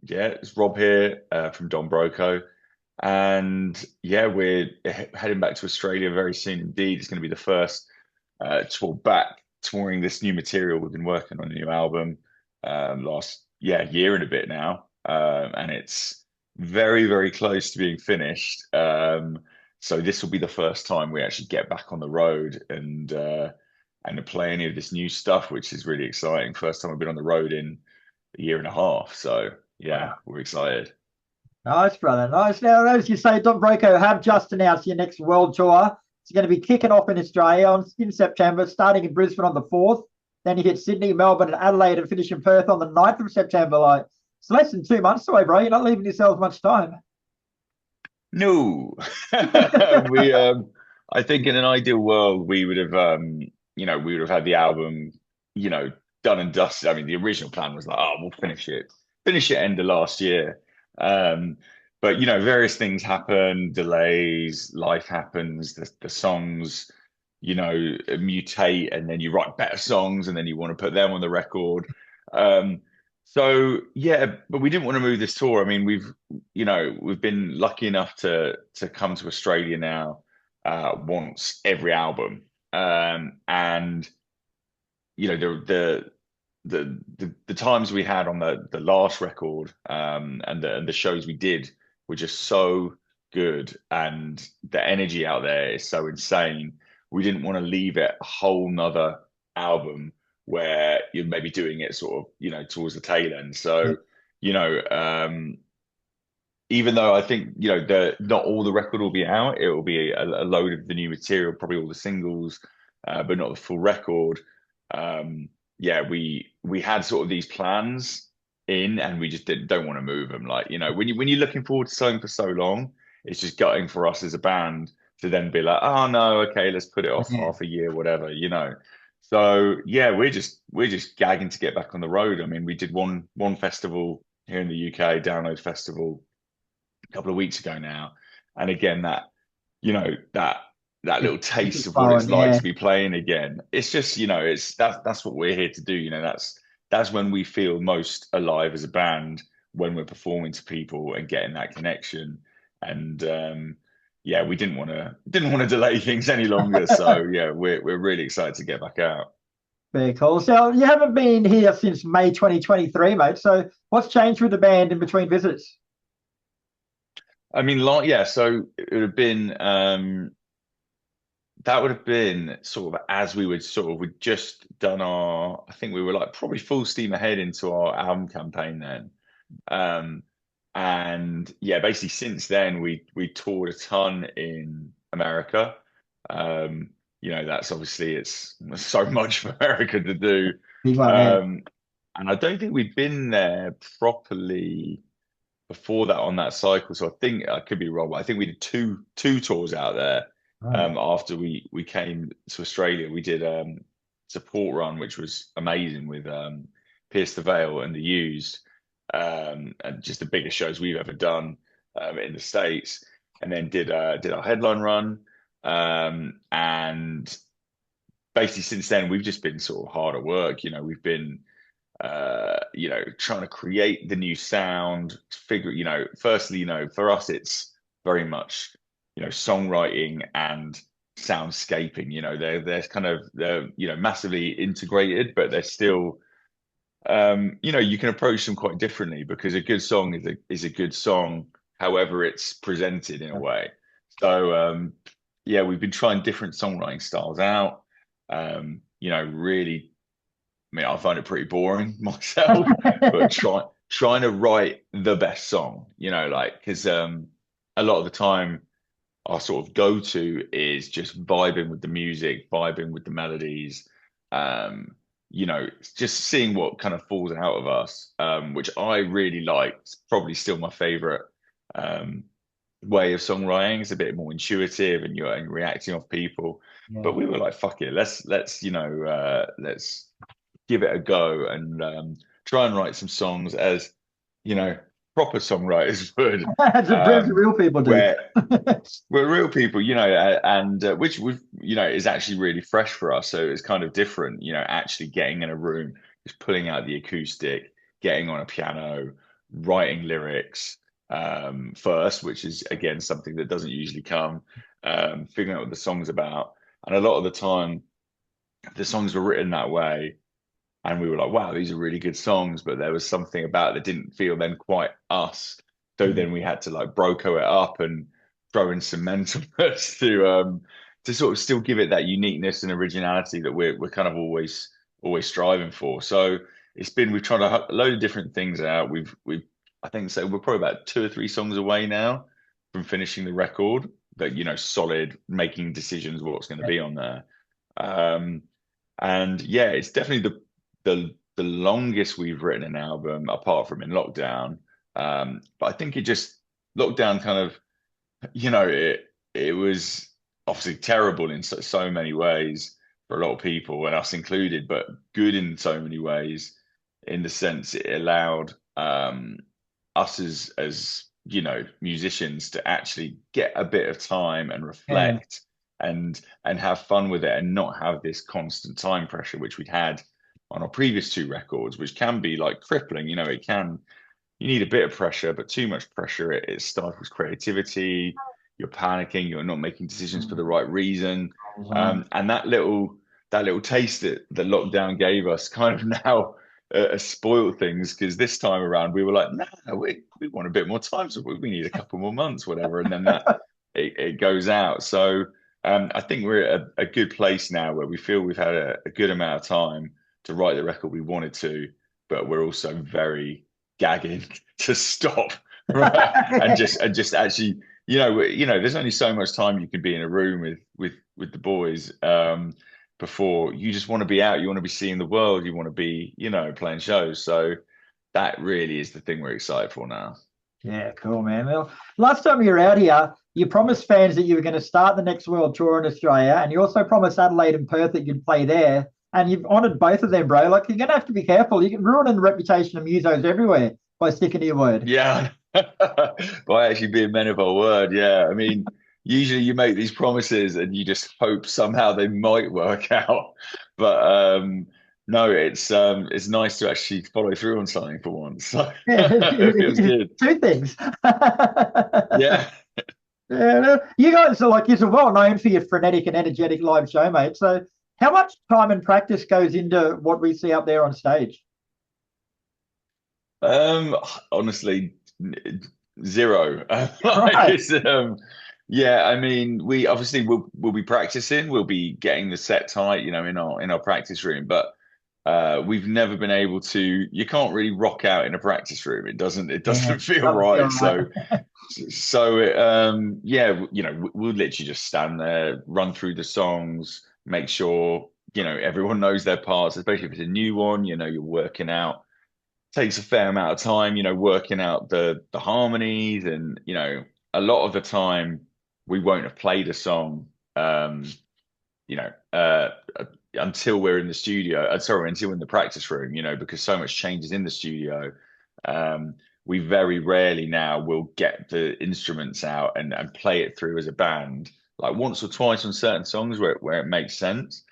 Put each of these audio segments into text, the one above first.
Yeah, it's Rob here from Don Broco. And yeah, we're heading back to Australia very soon indeed. It's going to be the first tour back touring this new material. We've been working on a new album last, year and a bit now. And it's very, very close to being finished. So this will be the first time we actually get back on the road and to play any of this new stuff, which is really exciting. First time I've been on the road in a year and a half. So yeah, Wow. we're excited. Nice, brother. Nice. Now, as you say, Don Broco have just announced your next world tour. It's going to be kicking off in Australia in September, starting in Brisbane on the 4th. Then you hit Sydney, Melbourne, and Adelaide and finish in Perth on the 9th of September. Like, it's less than 2 months away, bro. You're not leaving yourself much time. No, we I think in an ideal world we would have we would have had the album, you know, done and dusted. I mean, the original plan was like, oh, we'll finish it end of last year. Um, but various things happen, delays, life happens, the songs, mutate, and then you write better songs, and then you want to put them on the record. Um, so yeah, but we didn't want to move this tour. I mean, we've been lucky enough to come to Australia now once every album, and the times we had on the last record and the shows we did were just so good, and the energy out there is so insane. We didn't want to leave it a whole nother album where you're maybe doing it sort of towards the tail end. Yeah. So you know um even though I think the not all the record will be out, it will be a load of the new material, probably all the singles, but not the full record. Yeah, we had sort of these plans in, and we just don't want to move them. Like when you're looking forward to something for so long, it's just gutting for us as a band to then be like, oh no, okay, let's put it off Yeah. half a year, whatever. So yeah, we're just gagging to get back on the road. I mean, we did one festival here in the UK, Download Festival, a couple of weeks ago now. And again, that It's, little it's taste just of what it's flowing. like Yeah. to be playing again. It's just, that's what we're here to do. That's when we feel most alive as a band, when we're performing to people and getting that connection. And yeah, we didn't want to delay things any longer. So yeah, we're really excited to get back out. Very cool. So you haven't been here since May 2023, mate. So what's changed with the band in between visits? I mean, like, yeah, so it would have been that would have been sort of as we'd just done I think we were like probably full steam ahead into our album campaign then. Um, and yeah, basically since then we toured a ton in America. That's obviously it's so much for America to do. Big one, yeah. Um, and I don't think we'd been there properly before that on that cycle. So I think I could be wrong, but I think we did two tours out there. Right. After we came to Australia, we did support run, which was amazing with Pierce the Veil and the Used, and just the biggest shows we've ever done in the States. And then did our headline run, and basically since then we've just been sort of hard at work. We've been trying to create the new sound, figure, firstly, for us, it's very much, songwriting and soundscaping. They're kind of, massively integrated, but they're still, you can approach them quite differently because a good song is a good song, however it's presented in a way. So, yeah, we've been trying different songwriting styles out. Really, I mean, I find it pretty boring myself, but trying to write the best song, like because a lot of the time our sort of go-to is just vibing with the music, vibing with the melodies, um, just seeing what kind of falls out of us, which I really like. It's probably still my favorite um, way of songwriting. It's a bit more intuitive, and you're reacting off people. But Yeah. we were like, fuck it, let's give it a go and try and write some songs as you know proper songwriters would, That's what um, real people do. where we're real people, and which was is actually really fresh for us. So it's kind of different, actually getting in a room, just pulling out the acoustic, getting on a piano, writing lyrics first, which is again something that doesn't usually come. Figuring out what the song's about, and a lot of the time, the songs were written that way, and we were like, "Wow, these are really good songs," but there was something about it that didn't feel then quite us. So Mm. then we had to like broco it up and throw in some mentalness to sort of still give it that uniqueness and originality that we're kind of always striving for. So it's been we've tried a load of different things out. We've I think so we're probably about 2 or 3 songs away now from finishing the record. That solid, making decisions what's going to be on there. Um, and yeah, it's definitely the longest we've written an album apart from in lockdown. But I think it just lockdown kind of it was obviously terrible in so many ways for a lot of people, and us included, but good in so many ways, in the sense it allowed us as musicians to actually get a bit of time and Yeah. reflect and have fun with it and not have this constant time pressure which we'd had on our previous 2 records, which can be like crippling. It can you need a bit of pressure, but too much pressure, it stifles creativity. You're panicking. You're not making decisions for the right reason. And that little taste that lockdown gave us kind of now spoiled things, because this time around we were like, nah, we want a bit more time, so we need a couple more months, whatever, and then it goes out. So I think we're at a good place now where we feel we've had a good amount of time to write the record we wanted to, but we're also very gagging to stop and just actually there's only so much time you can be in a room with the boys before you just want to be out, you want to be seeing the world, you want to be playing shows. So that really is the thing we're excited for now. Yeah, cool, man. Well, last time you were out here, you promised fans that you were going to start the next world tour in Australia, and you also promised Adelaide and Perth that you'd play there. And you've honoured both of them, bro. Like, you're going to have to be careful. You can ruin the reputation of musos everywhere by sticking to your word. Yeah. By actually being men of our word. Yeah, I mean, usually you make these promises and you just hope somehow they might work out, but no, it's nice to actually follow through on something for once. So it feels good. Two things. Yeah. Yeah, no, you guys are like, you're well known for your frenetic and energetic live show, mate. So, how much time and practice goes into what we see up there on stage? Um, honestly, zero. Like Right. it's yeah, I mean, we obviously we'll be practicing, we'll be getting the set tight, in our practice room, but we've never been able to, you can't really rock out in a practice room. It Yeah, doesn't feel doesn't feel right. right. Yeah, we'll literally just stand there, run through the songs, make sure, everyone knows their parts, especially if it's a new one, you're working out, takes a fair amount of time, working out the harmonies, and a lot of the time we won't have played a song, you know, uh, until we're in the studio. Sorry, until we're in the practice room, because so much changes in the studio. Um, we very rarely now will get the instruments out and play it through as a band, like once or twice on certain songs where it makes sense.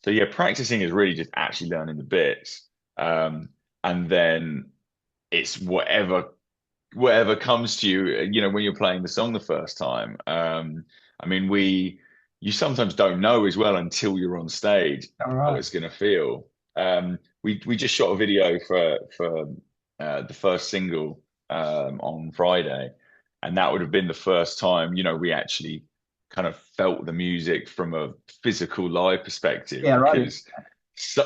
So yeah, practicing is really just actually learning the bits. And then it's whatever comes to you, when you're playing the song the first time. I mean, you sometimes don't know as well until you're on stage All how right. it's going to feel. We just shot a video for the first single on Friday, and that would have been the first time, we actually kind of felt the music from a physical live perspective, Yeah, right. because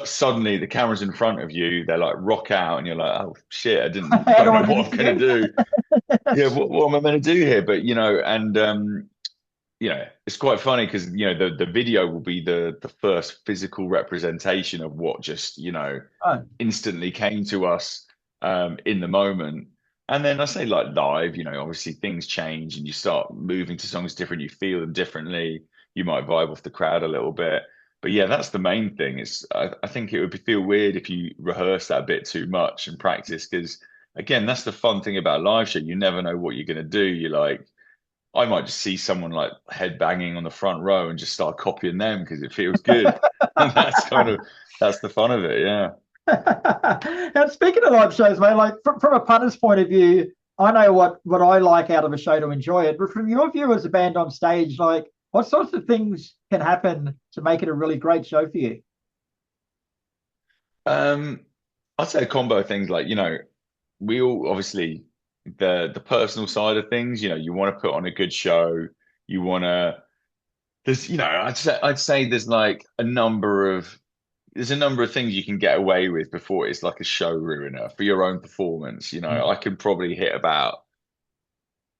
suddenly the camera's in front of you, they're like rock out, and you're like, oh shit, I didn't How do don't I know do what this I'm gonna again? do. Yeah, what am I meant to do here? But and it's quite funny because the video will be the first physical representation of what just Right. instantly came to us in the moment. And then I say like live, obviously things change and you start moving to songs different, you feel them differently, you might vibe off the crowd a little bit. But yeah, that's the main thing. I think it would feel weird if you rehearse that a bit too much and practice, because again, that's the fun thing about a live show. You never know what you're gonna do. You're like, I might just see someone like head banging on the front row and just start copying them because it feels good. And that's the fun of it. Yeah. Now, speaking of live shows, mate, like from a punter's point of view, I know what I like out of a show to enjoy it. But from your view as a band on stage, like what sorts of things can happen to make it a really great show for you? Um, I'd say a combo of things like, we all obviously the personal side of things, you want to put on a good show. You want to there's I'd say there's a number of things you can get away with before it's like a show ruiner for your own performance. I could probably hit about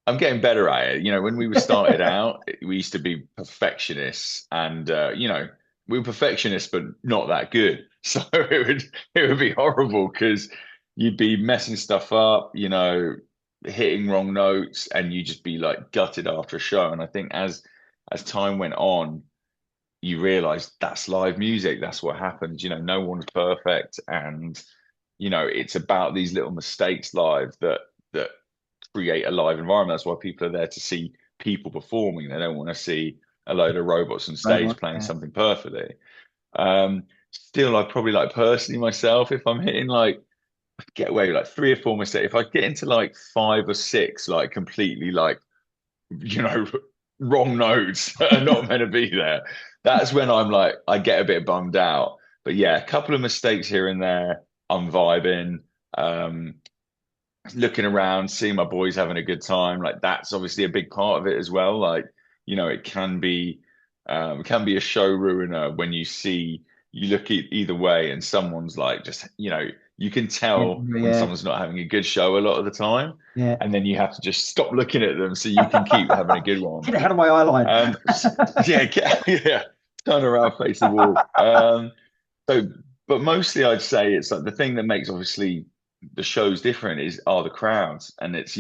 I'm getting better at it. When we were started out, we used to be perfectionists, and we were perfectionists, but not that good. So it would be horrible because you'd be messing stuff up, hitting wrong notes, and you just be like gutted after a show. And I think as time went on, you realize that's live music. That's what happens. No one's perfect, and it's about these little mistakes live that create a live environment. That's why people are there to see people performing. They don't want to see a load of robots on stage Robot, playing yeah. something perfectly. Still, I probably like personally myself, if I'm hitting like get away with like three or four mistakes, if I get into like five or six, like completely like you know wrong notes that are not meant to be there, that's when I'm like I get a bit bummed out. But yeah, a couple of mistakes here and there, I'm vibing. Um, Looking around, seeing my boys having a good time, like that's obviously a big part of it as well. Like, it can be a show ruiner when you look at either way and someone's like just, you can Yeah, tell when yeah, someone's not having a good show a lot of the time. yeah. And then you have to just stop looking at them so you can keep having a good one. Get out of my eye line. Yeah, yeah, turn around, face the wall. So, but mostly I'd say it's like the thing that makes obviously the shows different are the crowds, and it's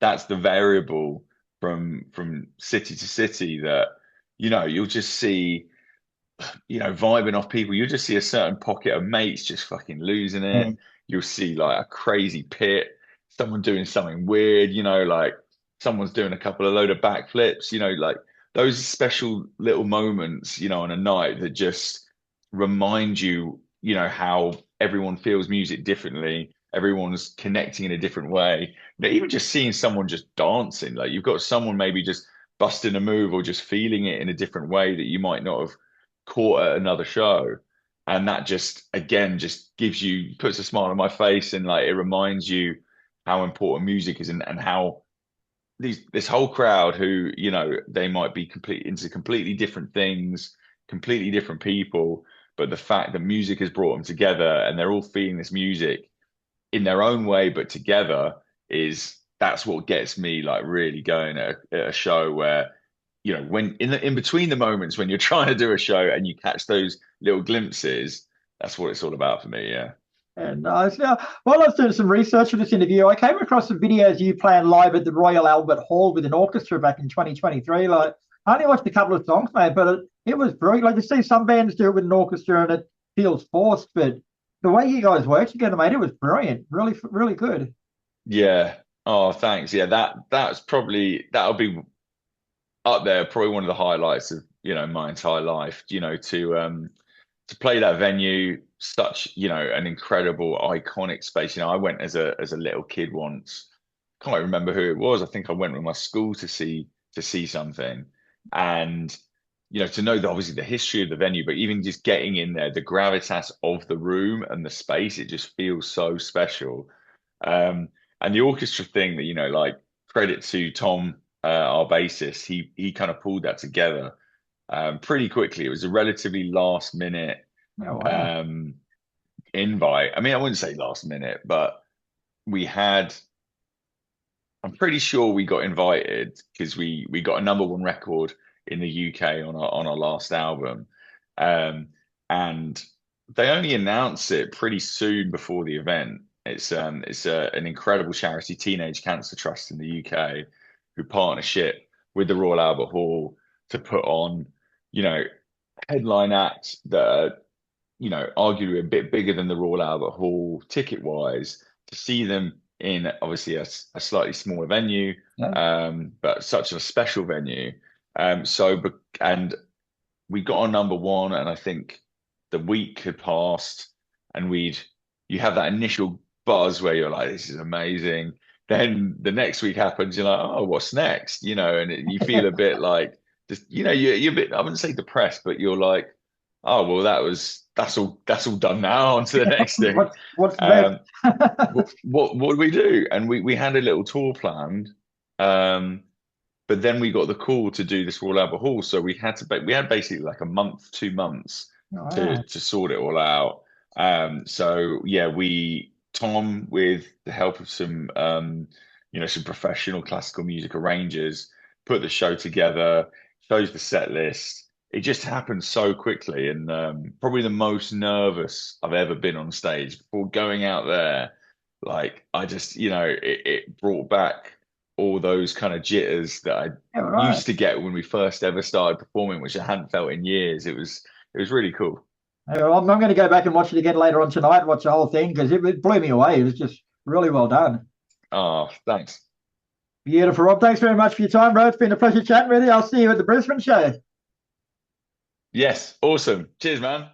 that's the variable from city to city that you'll just see vibing off people. You'll just see a certain pocket of mates just fucking losing Yeah. it. You'll see like a crazy pit, someone doing something weird, like someone's doing a couple of load of backflips, like those special little moments, on a night that just remind you, how everyone feels music differently. Everyone's connecting in a different way. Even just seeing someone just dancing, like you've got someone maybe just busting a move or just feeling it in a different way that you might not have caught at another show. And that just again just puts a smile on my face, and like it reminds you how important music is, and how this whole crowd who, they might be completely different things, completely different people, but the fact that music has brought them together and they're all feeling this music in their own way but together, that's what gets me like really going at a show where when in between the moments when you're trying to do a show and you catch those little glimpses, that's what it's all about for me. Yeah. And now, while I was doing some research for this interview, I came across some videos you playing live at the Royal Albert Hall with an orchestra back in 2023. Like, I only watched a couple of songs, mate, but it was brilliant. Like, you see some bands do it with an orchestra and it feels forced, but the way you guys work together, mate, it was brilliant. Really, really good. Yeah. Oh, thanks. Yeah, that'll be up there, probably one of the highlights of my entire life. To play that venue, such an incredible, iconic space. I went as a little kid once. Can't remember who it was. I think I went with my school to see something, and to know obviously the history of the venue, but even just getting in there, the gravitas of the room and the space, it just feels so special. And the orchestra thing that like credit to Tom, our bassist, he kind of pulled that together pretty quickly. It was a relatively last minute Oh, wow. um, invite. I mean, I wouldn't say last minute, but we had. I'm pretty sure we got invited because we got a number one record in the UK on our last album, um, and they only announced it pretty soon before the event. It's an incredible charity, Teenage Cancer Trust in the UK, who partnership with the Royal Albert Hall to put on, you know, headline acts that are, arguably a bit bigger than the Royal Albert Hall ticket wise, to see them in obviously a slightly smaller venue, Yeah. but such a special venue. And we got on number one, and I think the week had passed, and you have that initial buzz where you're like, this is amazing. Then the next week happens, you're like, oh, what's next? And you feel a bit like, just, you're a bit, I wouldn't say depressed, but you're like, oh, well, that's all done now. On to the next thing. What's next? Um, what do we do? And we had a little tour planned. But then we got the call to do this Royal Albert Hall, so we had basically like a month, 2 months to Wow. sort it all out. So yeah, Tom, with the help of some professional classical music arrangers, put the show together, chose the set list. It just happened so quickly, and probably the most nervous I've ever been on stage before going out there. Like I just, it brought back all those kind of jitters that I Yeah, right. used to get when we first ever started performing, which I hadn't felt in years. It was really cool. Yeah, I'm going to go back and watch it again later on tonight, watch the whole thing, because it blew me away. It was just really well done. Oh, thanks. Beautiful, Rob. Thanks very much for your time, bro. It's been a pleasure chatting with you. I'll see you at the Brisbane show. Yes, awesome. Cheers, man.